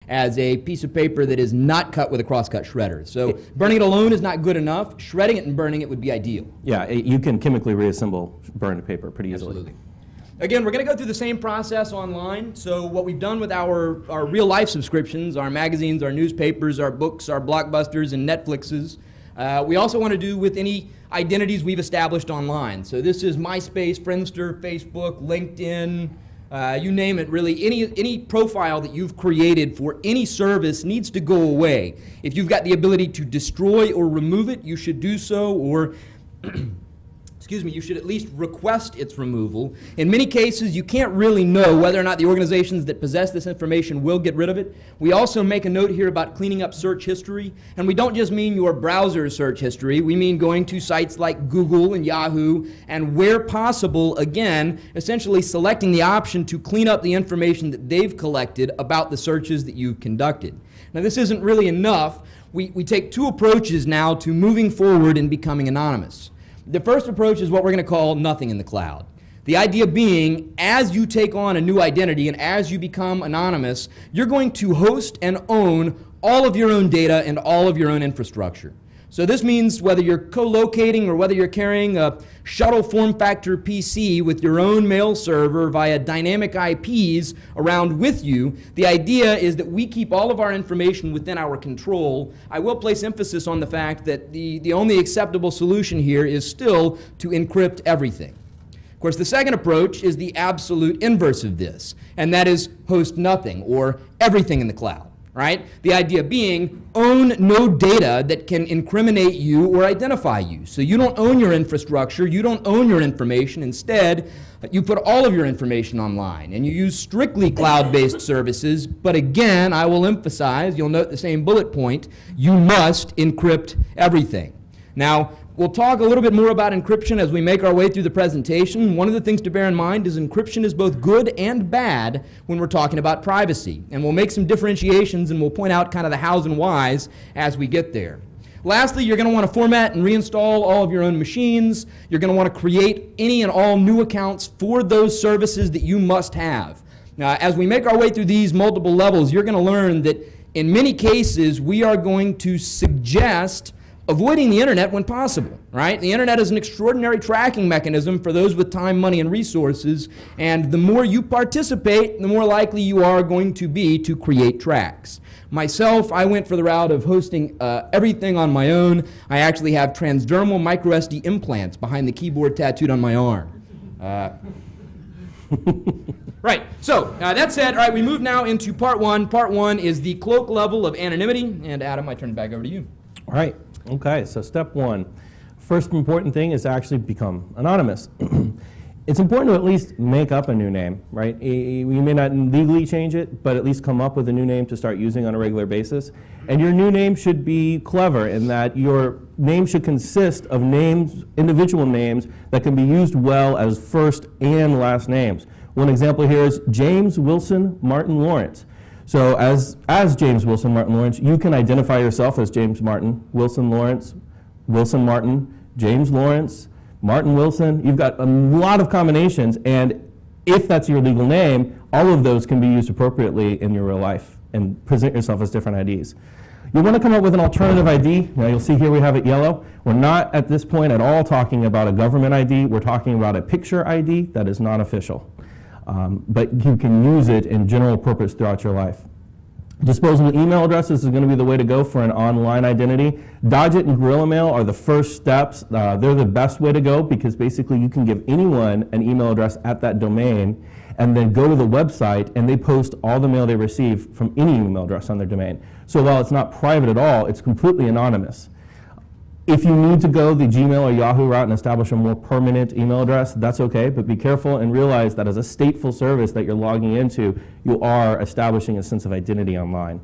as a piece of paper that is not cut with a crosscut shredder. So burning it alone is not good enough. Shredding it and burning it would be ideal. Yeah, you can chemically reassemble burned paper pretty easily. Absolutely. Again, we're going to go through the same process online. So what we've done with our real-life subscriptions, our magazines, our newspapers, our books, our Blockbusters, and Netflixes, we also want to do with any identities we've established online. So this is MySpace, Friendster, Facebook, LinkedIn, you name it, really. Any profile that you've created for any service needs to go away. If you've got the ability to destroy or remove it, you should do so, or excuse me, you should at least request its removal. In many cases, you can't really know whether or not the organizations that possess this information will get rid of it. We also make a note here about cleaning up search history, and we don't just mean your browser search history. We mean going to sites like Google and Yahoo, and where possible, again, essentially selecting the option to clean up the information that they've collected about the searches that you've conducted. Now, this isn't really enough. We take two approaches now to moving forward and becoming anonymous. The first approach is what we're going to call nothing in the cloud. The idea being, as you take on a new identity and as you become anonymous, you're going to host and own all of your own data and all of your own infrastructure. So this means whether you're co-locating or whether you're carrying a shuttle form factor PC with your own mail server via dynamic IPs around with you, the idea is that we keep all of our information within our control. I will place emphasis on the fact that the only acceptable solution here is still to encrypt everything. Of course, the second approach is the absolute inverse of this, and that is host nothing or everything in the cloud. Right? The idea being, own no data that can incriminate you or identify you. So you don't own your infrastructure, you don't own your information. Instead, you put all of your information online, and you use strictly cloud-based services. But again, I will emphasize, you'll note the same bullet point, you must encrypt everything. Now, we'll talk a little bit more about encryption as we make our way through the presentation. One of the things to bear in mind is encryption is both good and bad when we're talking about privacy. And we'll make some differentiations, and we'll point out kind of the hows and whys as we get there. Lastly, you're going to want to format and reinstall all of your own machines. You're going to want to create any and all new accounts for those services that you must have. Now, as we make our way through these multiple levels, you're going to learn that in many cases we are going to suggest avoiding the internet when possible, right? The internet is an extraordinary tracking mechanism for those with time, money, and resources, and the more you participate, the more likely you are going to be to create tracks. Myself, I went for the route of hosting everything on my own. I actually have transdermal microSD implants behind the keyboard tattooed on my arm. Right, so that said, all right, we move now into part one. Part one is the cloak level of anonymity, and Adam, I turn it back over to you. All right. Okay, so step one. First important thing is to actually become anonymous. It's important to at least make up a new name, right? You may not legally change it, but at least come up with a new name to start using on a regular basis. And your new name should be clever in that your name should consist of names, individual names, that can be used well as first and last names. One example here is James Wilson Martin Lawrence. So as James Wilson Martin Lawrence, you can identify yourself as James Martin, Wilson Lawrence, Wilson Martin, James Lawrence, Martin Wilson. You've got a lot of combinations, and if that's your legal name, all of those can be used appropriately in your real life and present yourself as different IDs. You want to come up with an alternative ID. Now you'll see here we have it yellow. We're not at this point at all talking about a government ID. We're talking about a picture ID that is not official. But you can use it in general purpose throughout your life. Disposable email addresses is going to be the way to go for an online identity. Dodge It and Gorilla Mail are the first steps. They're the best way to go because basically you can give anyone an email address at that domain and then go to the website and they post all the mail they receive from any email address on their domain. So while it's not private at all, it's completely anonymous. If you need to go the Gmail or Yahoo route and establish a more permanent email address, that's okay, but be careful and realize that as a stateful service that you're logging into, you are establishing a sense of identity online.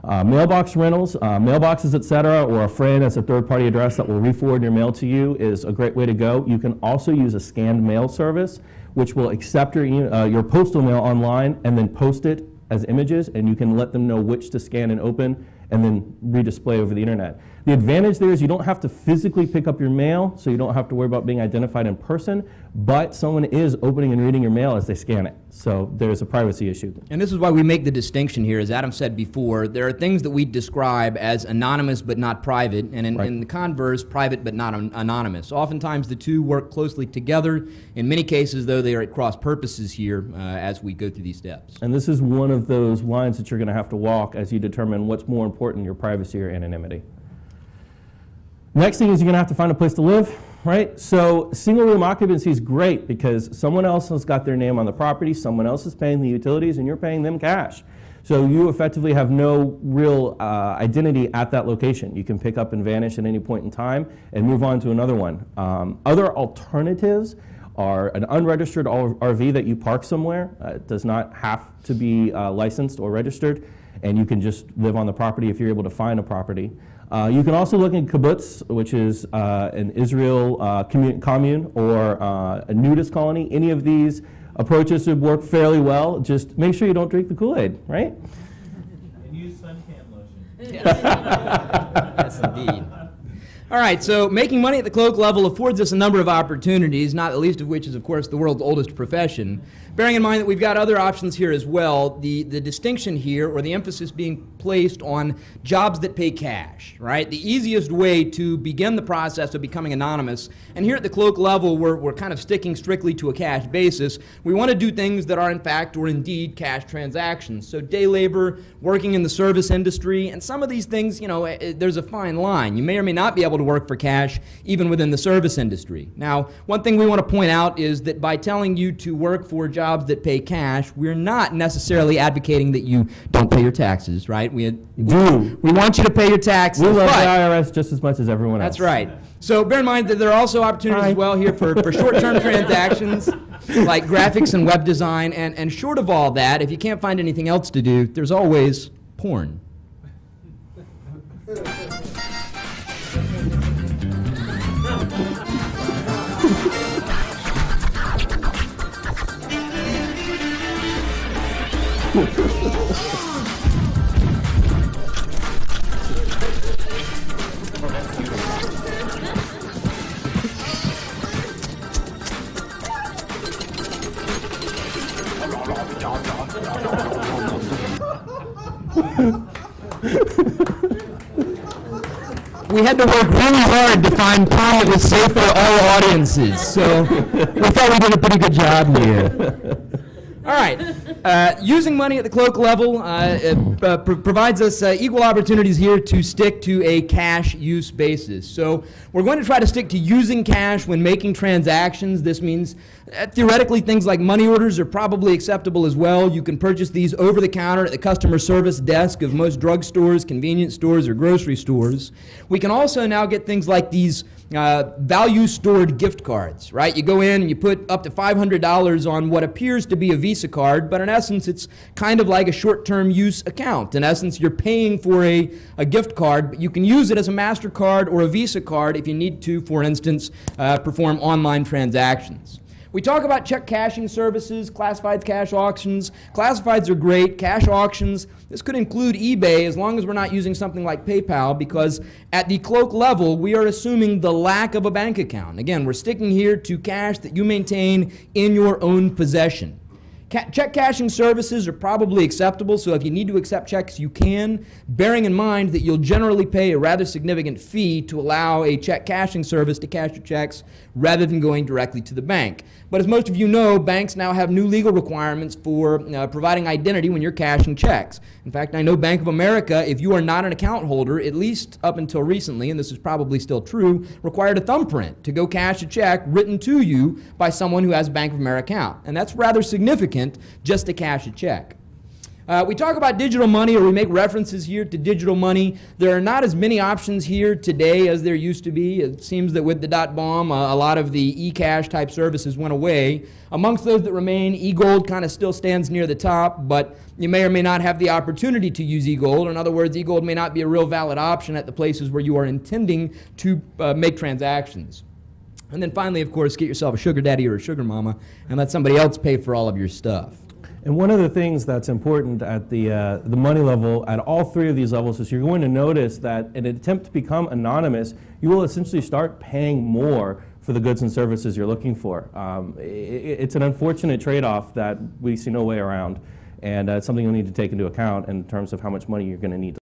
Mailbox rentals, mailboxes, etc., or a friend as a third-party address that will re-forward your mail to you is a great way to go. You can also use a scanned mail service, which will accept your postal mail online and then post it as images, and you can let them know which to scan and open and then redisplay over the internet. The advantage there is you don't have to physically pick up your mail, so you don't have to worry about being identified in person, but someone is opening and reading your mail as they scan it. So there's a privacy issue. And this is why we make the distinction here, as Adam said before. There are things that we describe as anonymous but not private, and in the converse, private but not anonymous. Oftentimes the two work closely together. In many cases, though, they are at cross purposes here as we go through these steps. And this is one of those lines that you're going to have to walk as you determine what's more important, your privacy or anonymity. Next thing is you're going to have to find a place to live. Right? So single room occupancy is great because someone else has got their name on the property, someone else is paying the utilities, and you're paying them cash. So you effectively have no real identity at that location. You can pick up and vanish at any point in time and move on to another one. Other alternatives are an unregistered RV that you park somewhere. It does not have to be licensed or registered, and you can just live on the property if you're able to find a property. You can also look at kibbutz, which is an Israel commune or a nudist colony. Any of these approaches would work fairly well. Just make sure you don't drink the Kool-Aid, right? And use suntan lotion. Yes, indeed. All right, so making money at the Cloak level affords us a number of opportunities, not the least of which is, of course, the world's oldest profession. Bearing in mind that we've got other options here as well, the distinction here, or the emphasis being placed on jobs that pay cash, right? The easiest way to begin the process of becoming anonymous, and here at the Cloak level, we're kind of sticking strictly to a cash basis. We want to do things that are in fact or indeed cash transactions. So day labor, working in the service industry, and some of these things, you know, there's a fine line. You may or may not be able to work for cash even within the service industry. Now, one thing we want to point out is that by telling you to work for jobs that pay cash, we're not necessarily advocating that you don't pay your taxes, right? We want you to pay your taxes. We love the IRS just as much as everyone else. That's right. So bear in mind that there are also opportunities as well here for short-term transactions like graphics and web design, and short of all that, if you can't find anything else to do, there's always porn. We had to work really hard to find porn that was safe for all audiences, so we thought we did a pretty good job here. All right, using money at the Cloak level provides us equal opportunities here to stick to a cash use basis. So we're going to try to stick to using cash when making transactions. This means theoretically things like money orders are probably acceptable as well. You can purchase these over the counter at the customer service desk of most drugstores, convenience stores, or grocery stores. We can also now get things like these value stored gift cards, right? You go in and you put up to $500 on what appears to be a Visa card, but in essence it's kind of like a short-term use account. In essence, you're paying for a gift card, but you can use it as a MasterCard or a Visa card if you need to, for instance, perform online transactions. We talk about check cashing services, classifieds, cash auctions. Classifieds are great. Cash auctions, this could include eBay as long as we're not using something like PayPal, because at the Cloak level, we are assuming the lack of a bank account. Again, we're sticking here to cash that you maintain in your own possession. Check cashing services are probably acceptable, so if you need to accept checks, you can, bearing in mind that you'll generally pay a rather significant fee to allow a check cashing service to cash your checks rather than going directly to the bank. But as most of you know, banks now have new legal requirements for providing identity when you're cashing checks. In fact, I know Bank of America, if you are not an account holder, at least up until recently, and this is probably still true, required a thumbprint to go cash a check written to you by someone who has a Bank of America account. And that's rather significant just to cash a check. We talk about digital money, or we make references here to digital money. There are not as many options here today as there used to be. It seems that with the dot-bomb, a lot of the eCash type services went away. Amongst those that remain, eGold kind of still stands near the top, but you may or may not have the opportunity to use eGold. In other words, eGold may not be a real valid option at the places where you are intending to make transactions. And then finally, of course, get yourself a sugar daddy or a sugar mama and let somebody else pay for all of your stuff. And one of the things that's important at the money level, at all three of these levels, is you're going to notice that in an attempt to become anonymous, you will essentially start paying more for for the goods and services you're looking for. It's an unfortunate trade-off that we see no way around, and it's something you'll need to take into account in terms of how much money you're going to need to